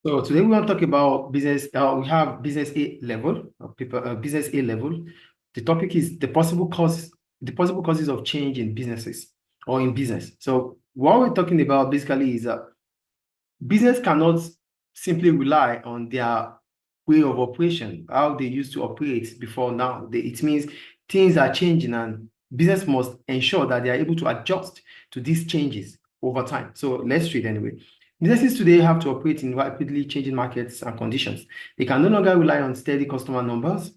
So today we want to talk about business. We have business A level, business A level. The topic is the possible causes of change in businesses or in business. So what we're talking about basically is that business cannot simply rely on their way of operation, how they used to operate before now. It means things are changing and business must ensure that they are able to adjust to these changes over time. So let's read anyway. Businesses today have to operate in rapidly changing markets and conditions. They can no longer rely on steady customer numbers,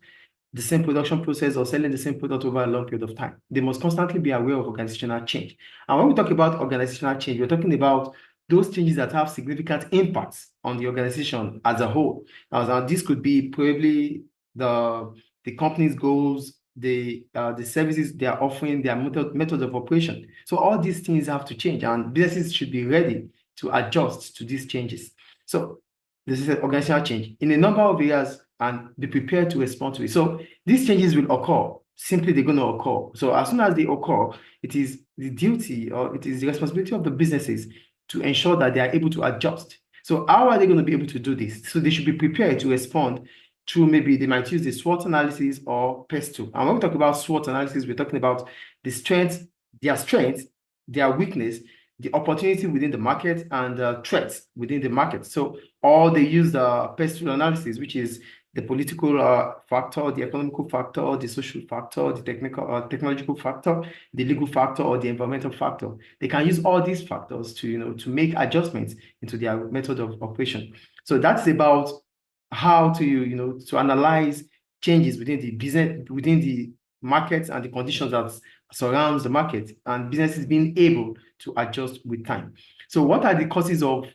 the same production process, or selling the same product over a long period of time. They must constantly be aware of organizational change. And when we talk about organizational change, we're talking about those changes that have significant impacts on the organization as a whole. Now this could be probably the company's goals, the services they are offering, their method of operation. So all these things have to change, and businesses should be ready to adjust to these changes. So this is an organizational change in a number of areas and be prepared to respond to it. So these changes will occur. Simply, they're going to occur. So as soon as they occur, it is the duty or it is the responsibility of the businesses to ensure that they are able to adjust. So how are they going to be able to do this? So they should be prepared to respond through maybe they might use the SWOT analysis or PESTLE. And when we talk about SWOT analysis, we're talking about the strength, their weakness, the opportunity within the market, and the threats within the market. So, or they use the PESTLE analysis, which is the political factor, the economical factor, the social factor, the technological factor, the legal factor, or the environmental factor. They can use all these factors to make adjustments into their method of operation. So that's about how to analyze changes within the business, within the markets and the conditions that surrounds the market, and businesses being able to adjust with time. So what are the causes of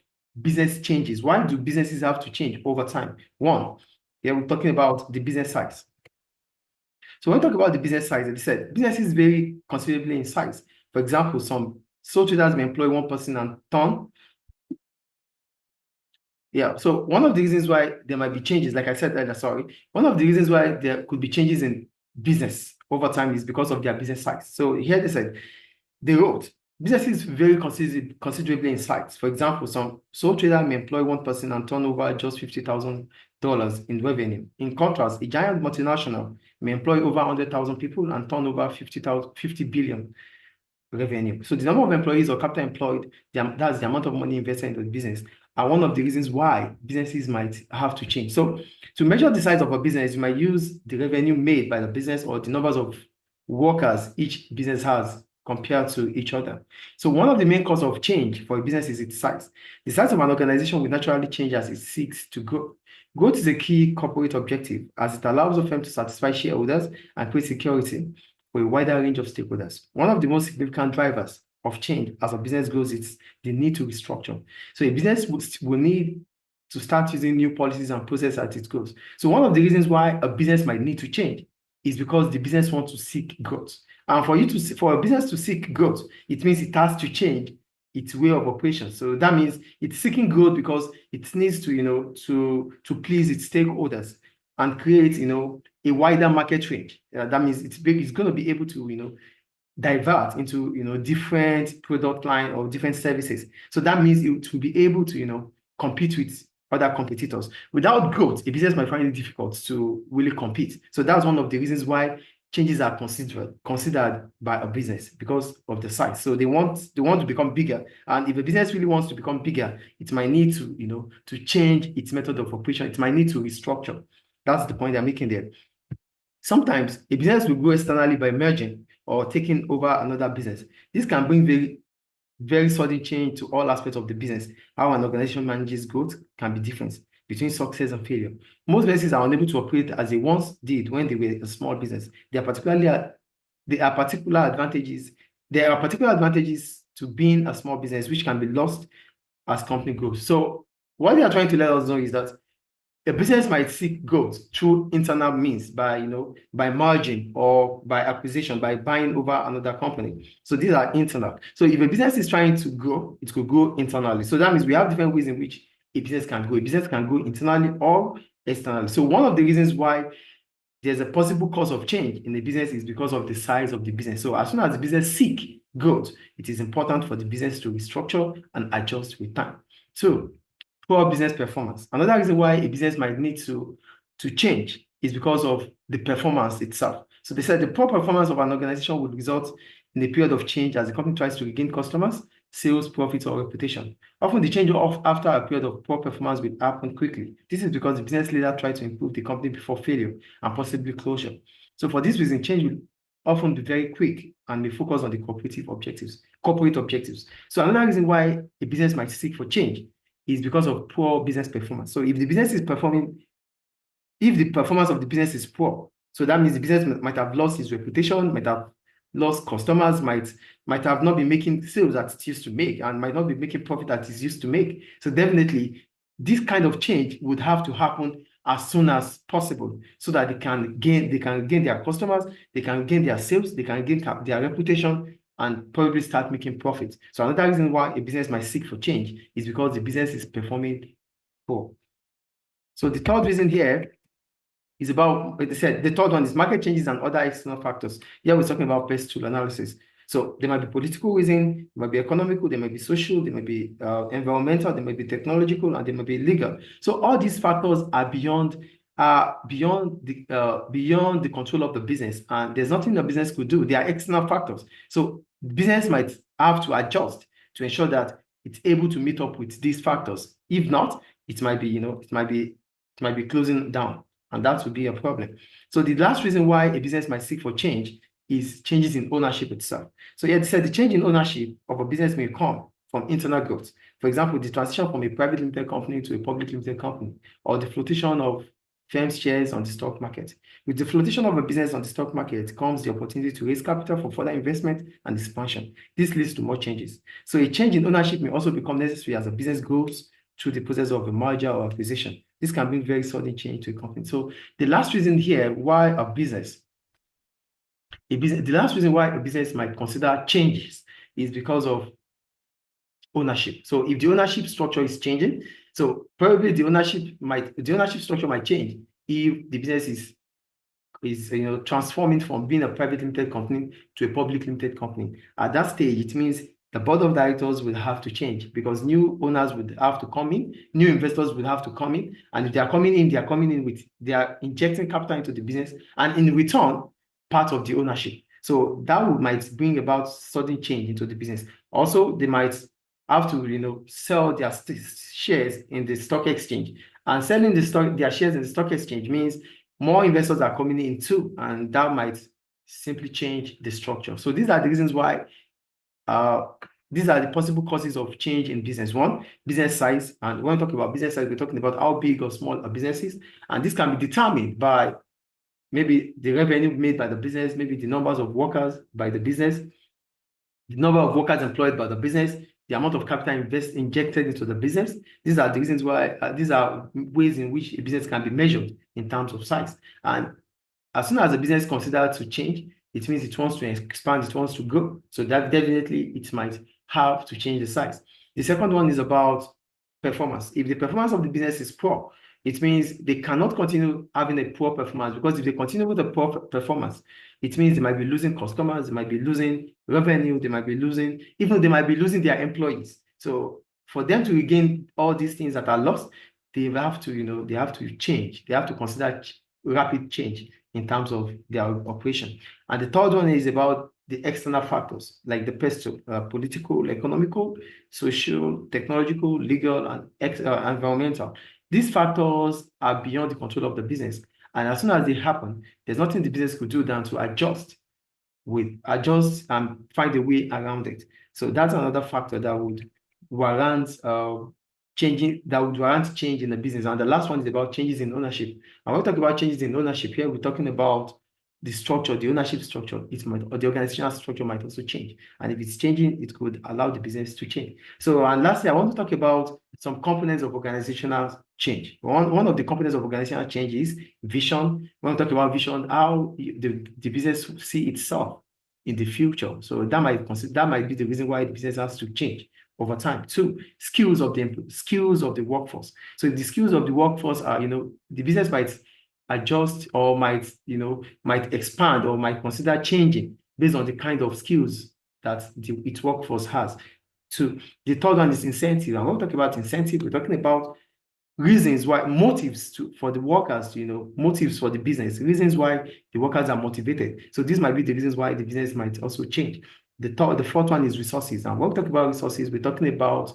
business changes? Why do businesses have to change over time? One, we're talking about the business size. So when we talk about the business size, as I said, businesses vary considerably in size. For example, some sole traders may employ one person and turn. So one of the reasons why there might be changes, like I said earlier, one of the reasons why there could be changes in business over time is because of their business size. So here they said, they wrote, businesses vary considerably in size. For example, some sole trader may employ one person and turn over just $50,000 in revenue. In contrast, a giant multinational may employ over 100,000 people and turn over 50 billion revenue. So the number of employees or capital employed, that's the amount of money invested into the business, are one of the reasons why businesses might have to change. So to measure the size of a business, you might use the revenue made by the business or the numbers of workers each business has compared to each other. So one of the main causes of change for a business is its size. The size of an organization will naturally change as it seeks to grow. Growth is a key corporate objective as it allows the firm to satisfy shareholders and create security for a wider range of stakeholders. One of the most significant drivers of change as a business grows is the need to restructure. So a business will need to start using new policies and processes as it grows. So one of the reasons why a business might need to change is because the business wants to seek growth. And for a business to seek growth, it means it has to change its way of operation. So that means it's seeking growth because it needs to please its stakeholders and create a wider market range. That means it's going to be able to divert into different product line or different services. So that means it will be able to compete with other competitors. Without growth, a business might find it difficult to really compete. So that's one of the reasons why changes are considered by a business because of the size. So they want to become bigger, and if a business really wants to become bigger, it might need to change its method of operation. It might need to restructure. That's the point they're making there. Sometimes a business will grow externally by merging or taking over another business. This can bring very, very sudden change to all aspects of the business. How an organization manages growth can be different between success and failure. Most businesses are unable to operate as they once did when they were a small business. There are particular advantages to being a small business, which can be lost as company grows. So what they are trying to let us know is that a business might seek growth through internal means by merging or by acquisition, by buying over another company. So these are internal. So if a business is trying to grow, it could grow internally. So that means we have different ways in which a business can grow. A business can grow internally or externally. So one of the reasons why there's a possible cause of change in the business is because of the size of the business. So as soon as the business seek growth, it is important for the business to restructure and adjust with time. So poor business performance. Another reason why a business might need to change is because of the performance itself. So they said the poor performance of an organization would result in a period of change as the company tries to regain customers, sales, profits, or reputation. Often the change of after a period of poor performance will happen quickly. This is because the business leader tried to improve the company before failure and possibly closure. So for this reason, change will often be very quick and may focus on the corporate objectives. So another reason why a business might seek for change is because of poor business performance. So if the business is performing, if the performance of the business is poor, so that means the business might have lost its reputation, might have lost customers, might have not been making sales that it used to make, and might not be making profit that it used to make. So definitely, this kind of change would have to happen as soon as possible, so that they can gain their customers, they can gain their sales, they can gain their reputation, and probably start making profits. So another reason why a business might seek for change is because the business is performing poor. So the third reason here is about, like I said, the third one is market changes and other external factors. Here we're talking about best tool analysis. So there might be political reason, there might be economical, there might be social, there might be environmental, there might be technological, and there might be legal. So all these factors are beyond the control of the business, and there's nothing the business could do. They are external factors. So business might have to adjust to ensure that it's able to meet up with these factors. If not, it might be closing down, and that would be a problem. So the last reason why a business might seek for change is changes in ownership itself. So yeah, they said the change in ownership of a business may come from internal growth. For example, the transition from a private limited company to a public limited company, or the flotation of firms' shares on the stock market. With the flotation of a business on the stock market comes the opportunity to raise capital for further investment and expansion. This leads to more changes. So a change in ownership may also become necessary as a business grows through the process of a merger or acquisition. This can bring very sudden change to a company. So the last reason here why the last reason why a business might consider changes is because of ownership. So if the ownership structure is changing, so probably the ownership structure might change if the business is transforming from being a private limited company to a public limited company. At that stage, it means the board of directors will have to change because new owners would have to come in, new investors will have to come in, and if they are coming in, they are injecting capital into the business, and in return, part of the ownership. So that might bring about sudden change into the business. Also, they might have to sell their shares in the stock exchange, and selling their shares in the stock exchange means more investors are coming in too, and that might simply change the structure. So these are the reasons why these are the possible causes of change in business. One, business size. And when we talk about business size, we're talking about how big or small a business is. And this can be determined by maybe the revenue made by the business, maybe the numbers of workers by the business, the number of workers employed by the business, the amount of capital injected into the business. These are the reasons why, these are ways in which a business can be measured in terms of size. And as soon as a business considers to change, it means it wants to expand, it wants to grow. So that definitely it might have to change the size. The second one is about performance. If the performance of the business is poor, it means they cannot continue having a poor performance, because if they continue with a poor performance, it means they might be losing customers, they might be losing revenue, they might be losing their employees. So for them to regain all these things that are lost, they have to change. They have to consider rapid change in terms of their operation. And the third one is about the external factors, like the political, economical, social, technological, legal, and environmental. These factors are beyond the control of the business. And as soon as they happen, there's nothing the business could do than to adjust and find a way around it. So that's another factor that would warrant change in the business. And the last one is about changes in ownership. And when we talk about changes in ownership here, we're talking about the structure, the ownership structure, or the organizational structure might also change. And if it's changing, it could allow the business to change. So, and lastly, I want to talk about some components of organizational change. One of the components of organizational change is vision. When we talk about vision, how the business see itself in the future. So that might be the reason why the business has to change over time. Two, skills of the workforce. So if the skills of the workforce are, the business might adjust or might expand or might consider changing based on the kind of skills that its workforce has. Two, the third one is incentive. And when we talk about incentive, we're talking about reasons why, motives for the workers, motives for the business, reasons why the workers are motivated. So these might be the reasons why the business might also change. The fourth one is resources. And when we talk about resources, we're talking about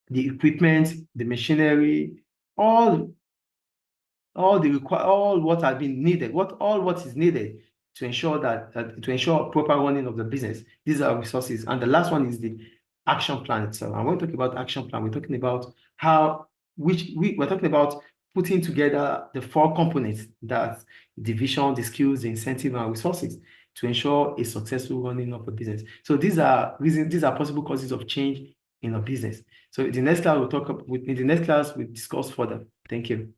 the equipment, the machinery, all what has been needed, what is needed to ensure proper running of the business. These are resources. And the last one is the action plan itself. And when we talk about action plan, we're talking about we're talking about putting together the four components: that the vision, the skills, the incentive, and resources to ensure a successful running of a business. So these are possible causes of change in a business. So in the next class, we'll discuss further. Thank you.